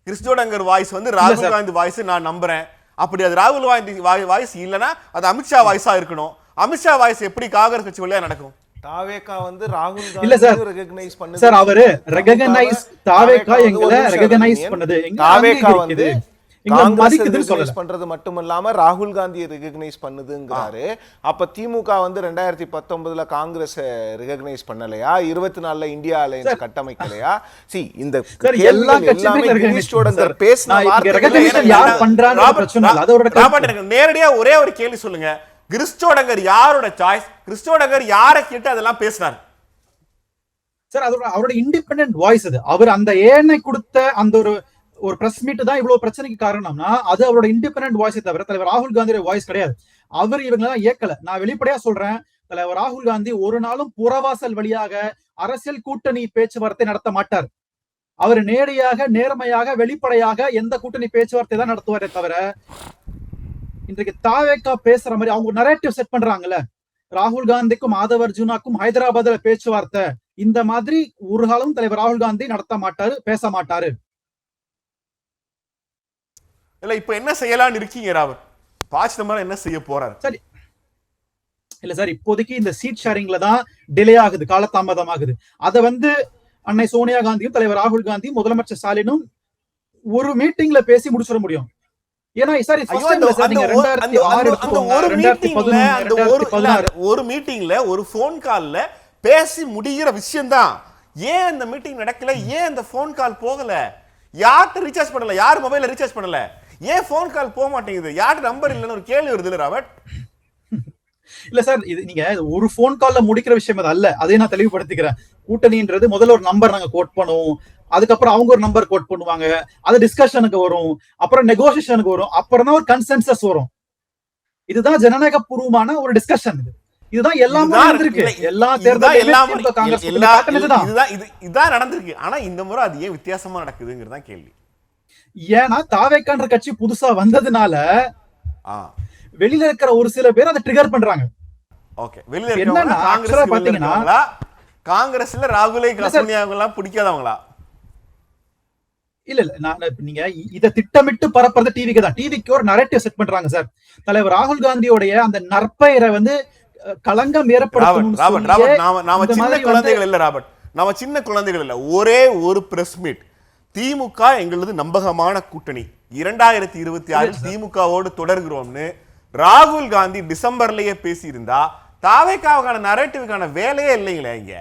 கிறிஸ்டோடங்கர் voice வந்து ராகுல் Gandhi voice நான் நம்புறேன். அப்படி அது ராகுல் காந்தி வாய்ஸ் இல்லைன்னா அது அமித்ஷா வாய்ஸா இருக்கணும். அமித்ஷா வாய்ஸ் எப்படி காங்கிரஸ் கட்சி வழியா நடக்கும்? தாவேகா வந்து ராகுல் காந்தி ரெகக்னைஸ் பண்ணுது சார். அவரு ரெகக்னைஸ் தாவேகா எங்களை ரெகக்னைஸ் பண்ணுது. தாவேகா வந்து காங்கிரஸ் ரெகக்னைஸ் பண்றது மட்டுமில்லாம ராகுல் காந்தியை ரெகக்னைஸ் பண்ணுதுங்கிறாரு. அப்ப திமுக வந்து 2019ல காங்கிரஸ் ரெகக்னைஸ் பண்ணலையா? 24ல இந்தியா அலையன்ஸ் கட்டமைக்கலையா? சி இந்த எல்லா கட்சிகளும் பேசின நேரடியா ஒரே ஒரு கேள்வி சொல்லுங்க. கிறிஸ்டோடங்கர் யாரோட சாய்ஸ்? கிறிஸ்டோடங்கர் யாரை கேட்டு அதெல்லாம் பேசினார் சார்? அவரோட இண்டிபெண்டன்ட் வாய்ஸ் அது. அவர் அந்த ஏனை கொடுத்த அந்த ஒரு பிரஸ் மீட் தான் இவ்வளவு பிரச்சனைக்கு காரணம்னா அது அவரோட இண்டிபெண்டன்ட் வாய்ஸை தவிர தலைவர் ராகுல் காந்தியோட வாய்ஸ் கிடையாது. அவர் இவங்களெல்லாம் ஏக்கல. நான் வெளிப்படையா சொல்றேன், தலைவர் ராகுல் காந்தி ஒரு நாளும் புறவாசல் வழியாக அரசியல் கூட்டணி பேச்சுவார்த்தை நடத்த மாட்டார். அவர் நேரடியாக நேர்மையாக வெளிப்படையாக எந்த கூட்டணி பேச்சுவார்த்தை தான் நடத்துவாரே தவிர இன்றைக்கு தாவேகா பேசுற மாதிரி அவங்க நரேட்டிவ் செட் பண்றாங்கல்ல, ராகுல் காந்திக்கும் மாதவ் அர்ஜுனாக்கும் ஹைதராபாத்ல பேச்சுவார்த்தை, இந்த மாதிரி ஒரு காலம் தலைவர் ராகுல் காந்தி நடத்த மாட்டாரு, பேச மாட்டாரு. இல்ல இப்ப என்ன செய்யலாம்னு இருக்கீங்க ராவத்? பாசிதமா என்ன செய்ய போறாரு? சரி இல்ல சார், இப்போதைக்கு இந்த சீட் ஷேரிங்ல தான் டிலே ஆகுது, காலதாமதம் ஆகுது. அத வந்து அன்னை சோனியா காந்தியும் தலைவர் ராகுல் காந்தியும் முதலமைச்சர் ஸ்டாலினும் ஒரு மீட்டிங்ல பேசி முடிச்சிட முடியும். ஏன்னா சார் ஒரு மீட்டிங்ல ஒரு போன் கால்ல பேசி முடிகிற விஷயம் தான். ஏன் இந்த மீட்டிங் நடக்கல? ஏன் இந்த போன் கால் போகல? யார்கிட்ட ரீசார்ஜ் பண்ணல? யார் மொபைல்ல ரீசார்ஜ் பண்ணல? ஏன் போன் கால் போக மாட்டேங்குது? யார்கிட்ட நம்பர் இல்லைன்னு ஒரு கேள்வி வருது இல்ல ராபர்ட்? இல்ல சார், இது நீங்க ஒரு போன் கால்ல முடிக்கிற விஷயம் அது அல்ல. அதை நான் தெளிவுபடுத்திக்கிறேன். கூட்டணின்றது முதல்ல ஒரு நம்பர் நாங்க கோட் பண்ணுவோம், அதுக்கப்புறம் அவங்க ஒரு நம்பர் கோட் பண்ணுவாங்க, அது டிஸ்கஷனுக்கு வரும், அப்புறம் நெகோசியேஷனுக்கு வரும், அப்புறம் தான் ஒரு கன்சென்சஸ் வரும். இதுதான் ஜனநாயக பூர்வமான ஒரு டிஸ்கஷன். இதுதான் எல்லாமே நடந்திருக்கு. எல்லா தேர்தலும் இதுதான் நடந்திருக்கு. ஆனா இந்த முறை அது ஏன் வித்தியாசமா நடக்குதுங்கிறதா கேள்வி. ஏன்னா தாவேக்கான்ற கட்சி புதுசா வந்ததுனால வெளியில இருக்கிற ஒரு சில பேர் அதை ட்ரிகர் பண்றாங்க. ஓகே, வெளியில என்னன்னா ஆக்சுவலா பாத்தீங்கன்னா காங்கிரஸ்ல ராகுலை சோனியாவெல்லாம் பிடிக்காதவங்களா? இல்ல நான் நீங்க இத திட்டமிட்டு பரப்புறது டிவிக்கு தான். டிவிக்கு ஒரு நரேட்டிவ் செட் பண்றாங்க சார். தலைவர் ராகுல் காந்தியோடைய அந்த நற்பெயரை வந்து களங்கம் ஏற்படுத்தணும். நாம சின்ன குழந்தைகள் இல்ல ராபர்ட், நாம சின்ன குழந்தைகள் இல்ல. ஒரே ஒரு பிரஸ் மீட், திமுக எங்களது நம்பகமான கூட்டணி, 2026 திமுகவோடு தொடர்கிறோம்னு ராகுல் காந்தி டிசம்பர்லயே பேசியிருந்தா தாவேக்காவுக்கான நரேட்டிவுக்கான வேலையே இல்லைங்களே இங்க.